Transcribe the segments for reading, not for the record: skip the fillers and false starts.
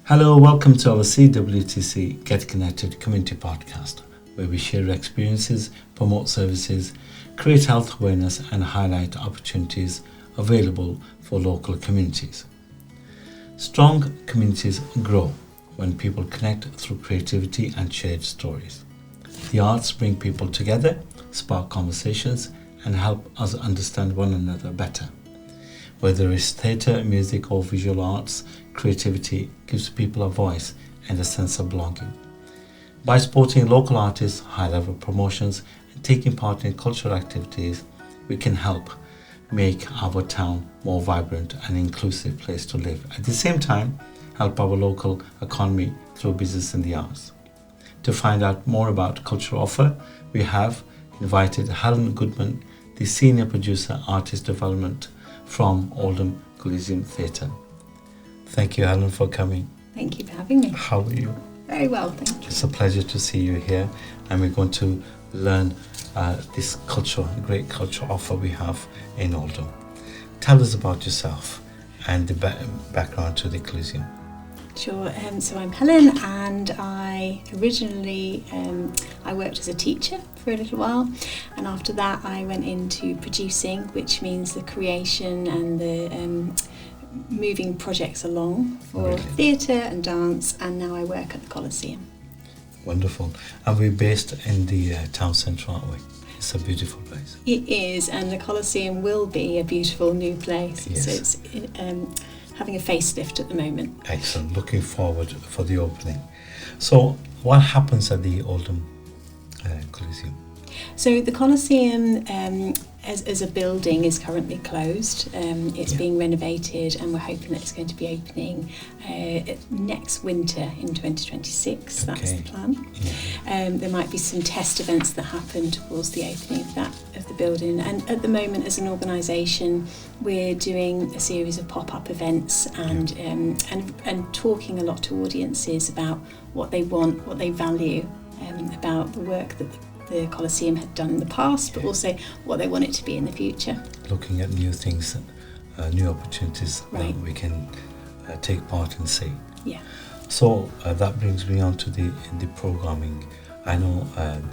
Hello, welcome to our CWTC Get Connected Community Podcast, where we share experiences, promote services, create health awareness and highlight opportunities available for local communities. Strong communities grow when people connect through creativity and shared stories. The arts bring people together, spark conversations and help us understand one another better. Whether it's theatre, music or visual arts, creativity gives people a voice and a sense of belonging. By supporting local artists, high-level promotions and taking part in cultural activities, we can help make our town more vibrant and inclusive place to live. At the same time, help our local economy through business in the arts. To find out more about cultural offer, we have invited Helen Goodman, the Senior Producer, Artist Development from Oldham Coliseum Theatre. Thank you, Helen, for coming. Thank you for having me. How are you? Very well, thank you. It's a pleasure to see you here, and we're going to learn this great cultural offer we have in Oldham. Tell us about yourself and the background to the Coliseum. Sure. So I'm Helen, and I originally I worked as a teacher for a little while, and after that I went into producing, which means the creation and the moving projects along for theatre and dance, and now I work at the Coliseum. Wonderful. And we're based in the town centre, aren't we? It's a beautiful place. It is, and the Coliseum will be a beautiful new place. Yes. So it's having a facelift at the moment. Excellent. Looking forward for the opening. So what happens at the Oldham Coliseum? So the Coliseum as a building is currently closed. It's being renovated, and we're hoping that it's going to be opening next winter in 2026. That's the plan. Yeah. There might be some test events that happen towards the opening of the building, and at the moment as an organisation we're doing a series of pop-up events and talking a lot to audiences about what they want, what they value, about the work that the Coliseum had done in the past, but also what they want it to be in the future. Looking at new things, new opportunities that we can take part and see. Yeah. So that brings me on to the programming. I know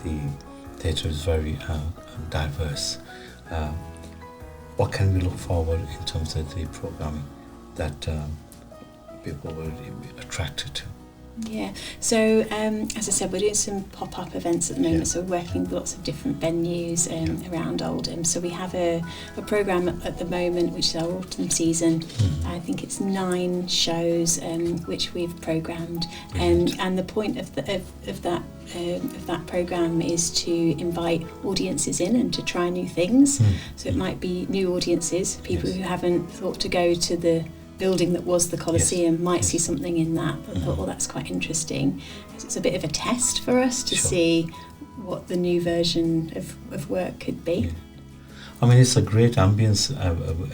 the theatre is very diverse. What can we look forward in terms of the programming that people will be attracted to? Yeah, so as I said, we're doing some pop-up events at the moment, so we're working with lots of different venues around Oldham. So we have a programme at the moment, which is our autumn season. I think it's 9 shows which we've programmed, and the point of that programme is to invite audiences in and to try new things. So it might be new audiences, people who haven't thought to go to the building that was the Coliseum might see something in that, but thought, well, that's quite interesting. It's a bit of a test for us to see what the new version of work could be. Yeah. I mean, it's a great ambience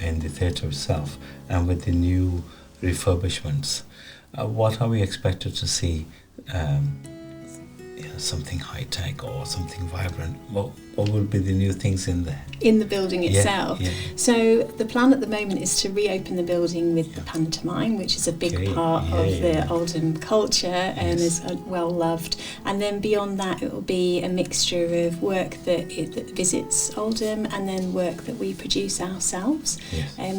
in the theatre itself, and with the new refurbishments. What are we expected to see? Something high-tech or something vibrant? What will be the new things in there? In the building itself? Yeah. So the plan at the moment is to reopen the building with the pantomime, which is a big part of the Oldham culture and is well loved. And then beyond that, it will be a mixture of work that visits Oldham and then work that we produce ourselves.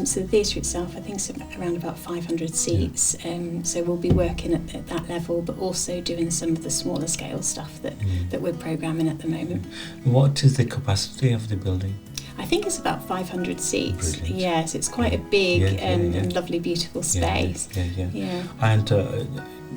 So the theatre itself, I think, is around about 500 seats. So we'll be working at that level, but also doing some of the smaller scale stuff that we're programming at the moment. What is the capacity of the building? I think it's about 500 seats. Brilliant. Yes, it's quite a big and lovely, beautiful space. Yeah. And do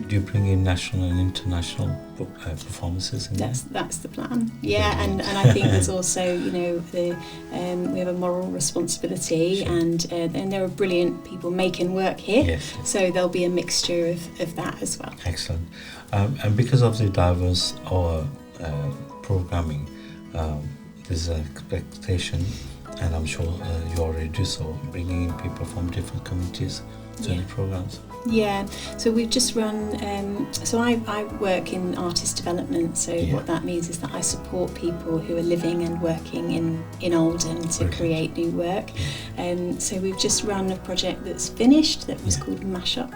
you bring in national and international performances in there? That's the plan. Yeah, and I think there's also, we have a moral responsibility, and there are brilliant people making work here. So there'll be a mixture of that as well. Excellent. And because of the diverse programming, there's an expectation, and I'm sure you already do so, bringing in people from different communities to the programs. Yeah, so we've just run, so I work in artist development, so what that means is that I support people who are living and working in Oldham to create new work. So we've just run a project that's finished that was called Mashup,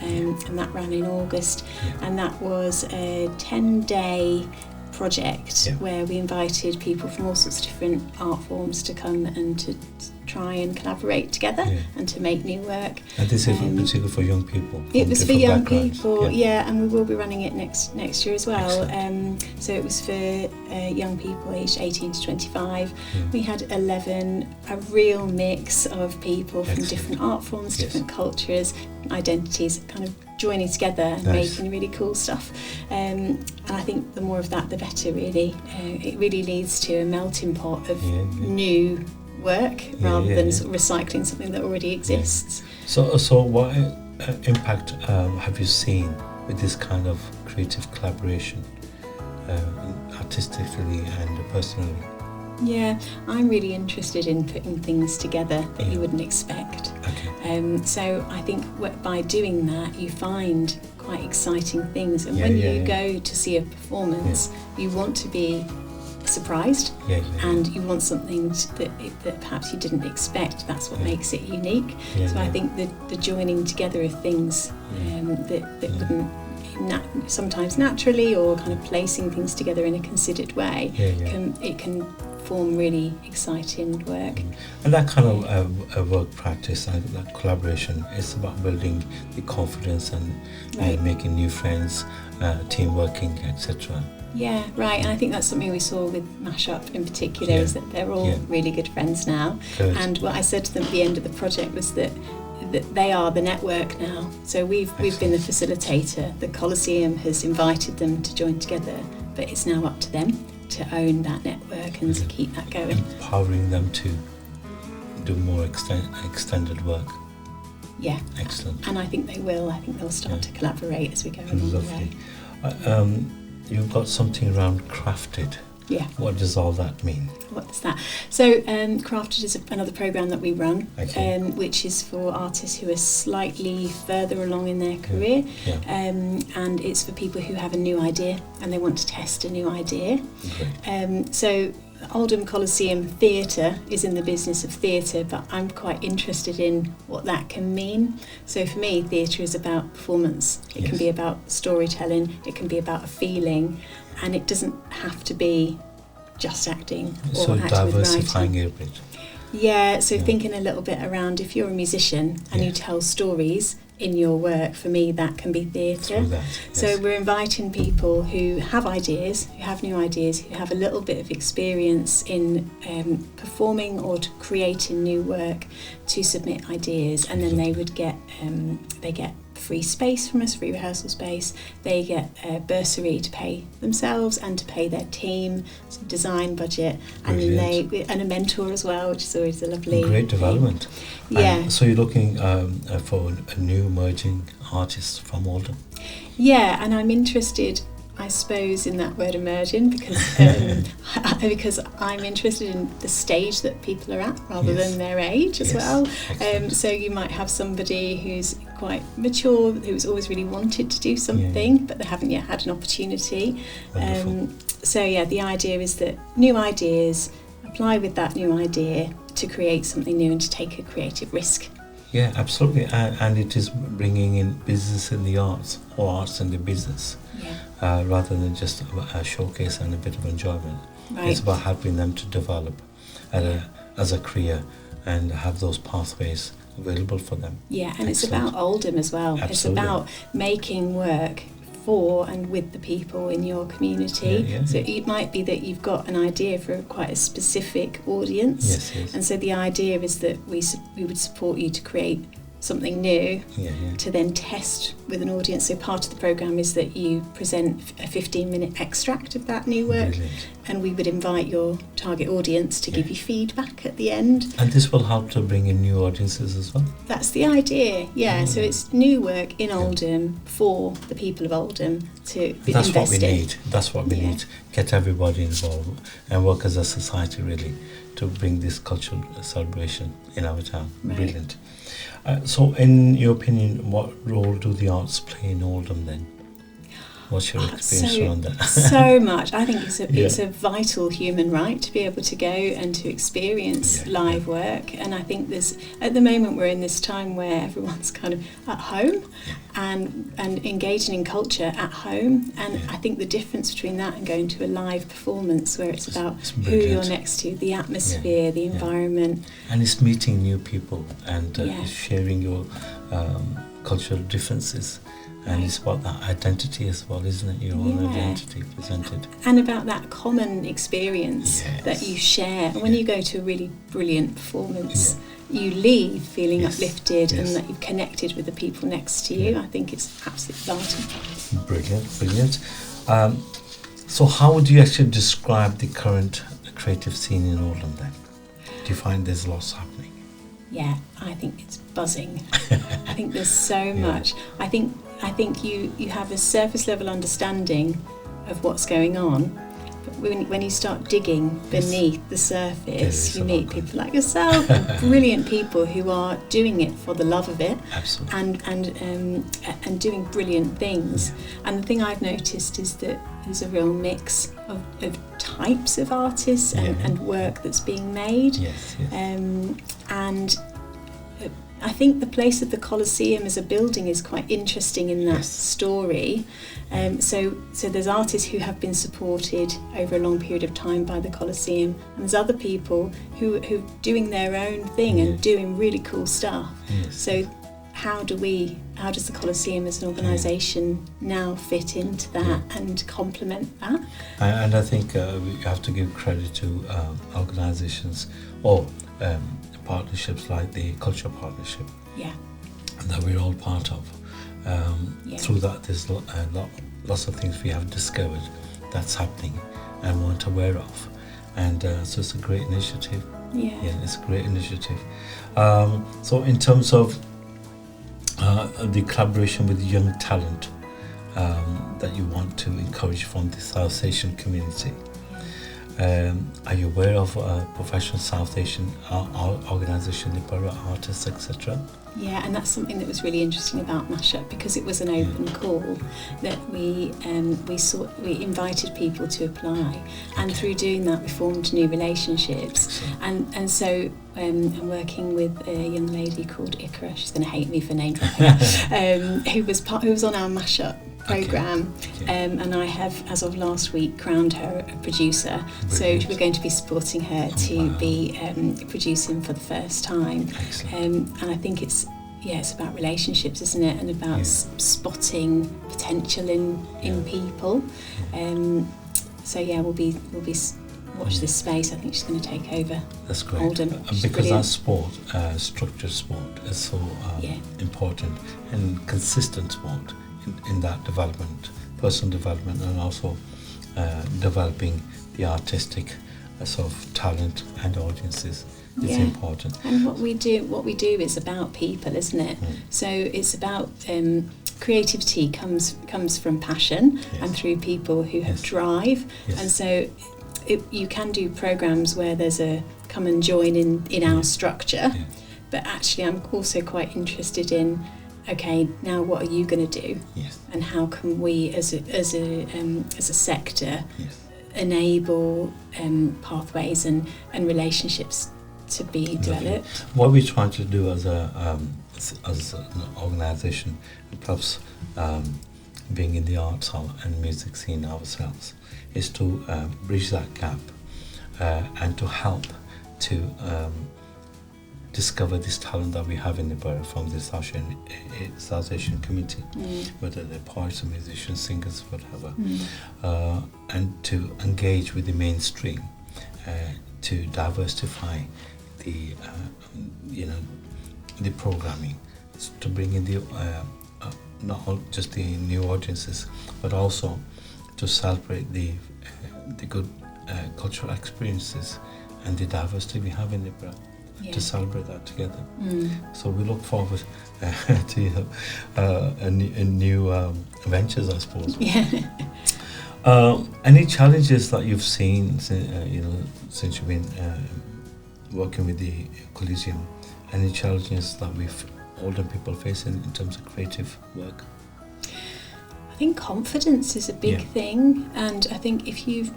and that ran in August. Yeah. And that was a 10-day project where we invited people from all sorts of different art forms to come and to try and collaborate together and to make new work. And this is particularly for young people? It was for young people, and we will be running it next year as well. So it was for young people aged 18 to 25. We had 11, a real mix of people from different art forms, different cultures, identities, kind of joining together and making really cool stuff. And I think the more of that, the better, really. It really leads to a melting pot of new work rather than sort of recycling something that already exists. So what impact have you seen with this kind of creative collaboration, artistically and personally? Yeah, I'm really interested in putting things together that you wouldn't expect. So I think by doing that you find quite exciting things, and when you go to see a performance you want to be surprised and you want something that perhaps you didn't expect. That's what makes it unique. So I think the joining together of things that wouldn't sometimes naturally, or kind of placing things together in a considered way, can form really exciting work. And that kind of work practice and that collaboration is about building the confidence and making new friends, team working, etc. Yeah, right. And I think that's something we saw with Mashup in particular, is that they're all really good friends now. Good. And what I said to them at the end of the project was that they are the network now. So we've been the facilitator. The Coliseum has invited them to join together, but it's now up to them to own that network and to keep that going. Empowering them to do more extended work. Yeah. Excellent. And I think they will. I think they'll start to collaborate as we go along the way. You've got something around Crafted. Yeah. What does all that mean? What is that? So Crafted is another programme that we run, which is for artists who are slightly further along in their career, and it's for people who have a new idea and they want to test a new idea. So Oldham Coliseum Theatre is in the business of theatre, but I'm quite interested in what that can mean. So for me, theatre is about performance. It can be about storytelling, it can be about a feeling, and it doesn't have to be just acting or acting diversifying with it a bit. Yeah, so thinking a little bit around, if you're a musician and you tell stories in your work, for me that can be theatre. So we're inviting people who have ideas, who have new ideas, who have a little bit of experience in performing or to creating new work, to submit ideas, and then they would get free space from us, free rehearsal space. They get a bursary to pay themselves and to pay their team, some design budget, and then and a mentor as well, which is always a lovely great development. So you're looking for a new emerging artist from Oldham. Yeah, and I'm interested, I suppose, in that word emerging because because I'm interested in the stage that people are at rather than their age as well. So you might have somebody who's quite mature, who's always really wanted to do something, but they haven't yet had an opportunity. So the idea is that new ideas, apply with that new idea to create something new and to take a creative risk. Yeah, absolutely. And it is bringing in business in the arts, or arts in the business, rather than just a showcase and a bit of enjoyment. It's about helping them to develop as a career and have those pathways available for them. Yeah, and it's about Oldham as well. Absolutely. It's about making work for and with the people in your community. So it might be that you've got an idea for quite a specific audience, and so the idea is that we would support you to create something new to then test with an audience. So part of the programme is that you present a 15-minute extract of that new work. Brilliant. And we would invite your target audience to give you feedback at the end. And this will help to bring in new audiences as well? That's the idea, so it's new work in Oldham for the people of Oldham to That's invest what we in. need. That's what we need. Get everybody involved and work as a society really to bring this cultural celebration in our town. Brilliant. So in your opinion, what role do the arts play in Oldham then? What's your experience around that? So much. I think it's a vital human right to be able to go and to experience live work. And I think at the moment we're in this time where everyone's kind of at home and engaging in culture at home. And I think the difference between that and going to a live performance where it's about who you're next to, the atmosphere, the environment. And it's meeting new people and sharing your cultural differences. And it's about that identity as well, isn't it? Your own identity presented. And about that common experience that you share. And when you go to a really brilliant performance, you leave feeling uplifted and that you've connected with the people next to you. I think it's absolutely vital. Brilliant. So how would you actually describe the current creative scene in Oldham then? Do you find there's lots happening? Yeah, I think it's buzzing. I think there's so much. I think you have a surface level understanding of what's going on, but when you start digging beneath the surface, you meet people like yourself, and brilliant people who are doing it for the love of it, and doing brilliant things. And the thing I've noticed is that there's a real mix of types of artists and work that's being made. And I think the place of the Coliseum as a building is quite interesting in that story. So there's artists who have been supported over a long period of time by the Coliseum, and there's other people who are doing their own thing and doing really cool stuff. So how does the Coliseum as an organisation now fit into that and complement that? And I think we have to give credit to organisations or partnerships like the Culture Partnership that we're all part of. Through that there's lots of things we have discovered that's happening and weren't aware of, and so it's a great initiative. It's a great initiative. So in terms of the collaboration with young talent that you want to encourage from the South Asian community, are you aware of professional South Asian organisation, the Borough Artists, etc.? Yeah, and that's something that was really interesting about Mashup, because it was an open call that we invited people to apply, and through doing that we formed new relationships. And so I'm working with a young lady called Ikra. She's going to hate me for name dropping. who was on our Mashup programme, and I have, as of last week, crowned her a producer. Brilliant. So we're going to be supporting her to be producing for the first time. And I think it's about relationships, isn't it, and about spotting potential in people. So we'll be watch this space. I think she's going to take over. That's great. Oldham. Because that sport, structured sport, is so important, and consistent sport in that development, personal development, and also developing the artistic sort of talent and audiences is important. And what we do is about people, isn't it? So it's about creativity comes from passion and through people who have drive, and so you can do programs where there's a come and join in our structure, but actually I'm also quite interested in, okay, now what are you going to do, and how can we as a sector enable pathways and relationships to be developed. What we're trying to do as an organisation, and perhaps being in the arts and music scene ourselves, is to bridge that gap and to help to discover this talent that we have in the borough from the South Asian community, whether they're poets or musicians, singers, whatever, and to engage with the mainstream, to diversify the the programming, to bring in the not just the new audiences, but also to celebrate the good cultural experiences and the diversity we have in the borough. To celebrate that together. So we look forward to new ventures, I suppose. Any challenges that you've seen, since you've been working with the Coliseum? Any challenges that Oldham people face in terms of creative work? I think confidence is a big thing, and I think if you've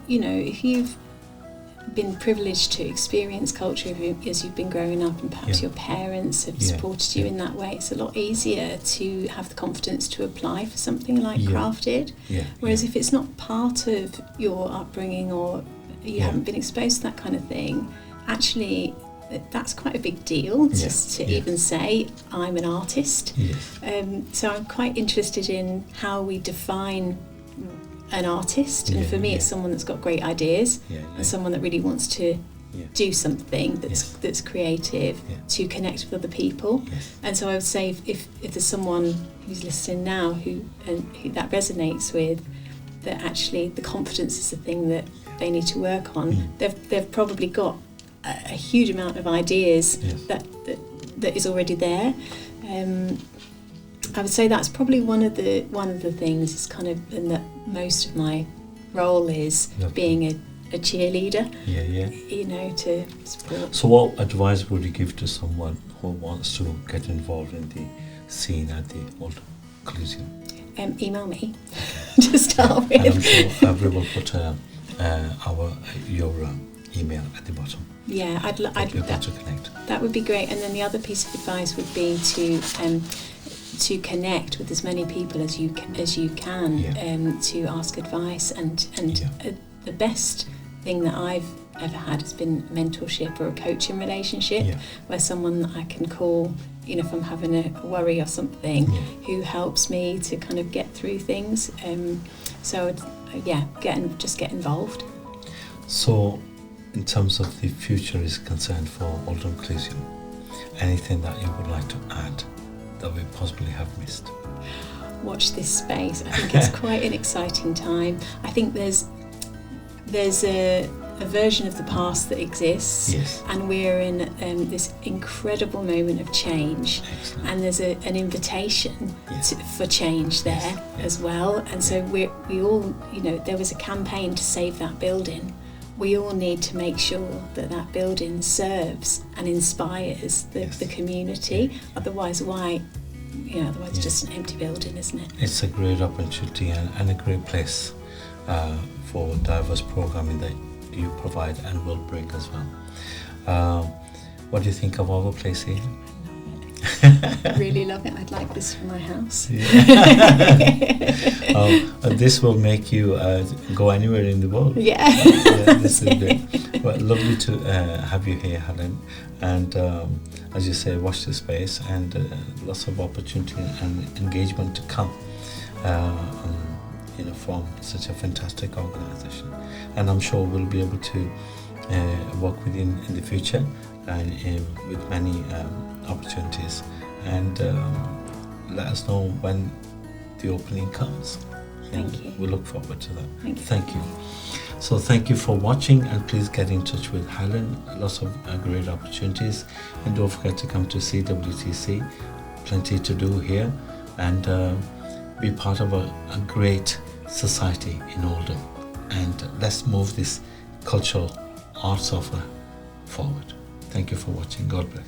been privileged to experience culture as you've been growing up, and perhaps your parents have supported you in that way, it's a lot easier to have the confidence to apply for something like craft did. Whereas if it's not part of your upbringing, or you haven't been exposed to that kind of thing, actually that's quite a big deal to even say I'm an artist. So I'm quite interested in how we define an artist, and for me it's someone that's got great ideas and someone that really wants to do something that's creative to connect with other people. And so I would say if there's someone who's listening now who that resonates with, that actually the confidence is the thing that they need to work on. They've probably got a huge amount of ideas that is already there. I would say that's probably one of the things is kind of, and that most of my role is being a cheerleader. To support. So what advice would you give to someone who wants to get involved in the scene at the Oldham Coliseum? Email me to start with. And I'm sure we will put your email at the bottom. Yeah, I'd to connect. That would be great. And then the other piece of advice would be to connect with as many people as you can, to ask advice, and the best thing that I've ever had has been mentorship or a coaching relationship, where someone that I can call, if I'm having a worry or something, who helps me to kind of get through things. Get involved. So, in terms of the future is concerned for Oldham Coliseum, anything that you would like to add that we possibly have missed? Watch this space. I think it's quite an exciting time. I think there's a version of the past that exists, and we're in this incredible moment of change. Excellent. And there's an invitation for change there as well. And so we all, there was a campaign to save that building. We all need to make sure that building serves and inspires the community. Otherwise, it's just an empty building, isn't it? It's a great opportunity and a great place for diverse programming that you provide and will bring as well. What do you think of our place here? I really love it. I'd like this for my house. This will make you go anywhere in the world. This is great. Well, lovely to have you here, Helen. And as you say, watch the space, and lots of opportunity and engagement to come from such a fantastic organisation. And I'm sure we'll be able to work with you in the future, and with many opportunities, and let us know when the opening comes. Thank you. We look forward to that. Thank you. So thank you for watching, and please get in touch with Helen. Lots of great opportunities, and don't forget to come to CWTC. Plenty to do here, and be part of a great society in Oldham, and let's move this cultural arts offer forward. Thank you for watching. God bless.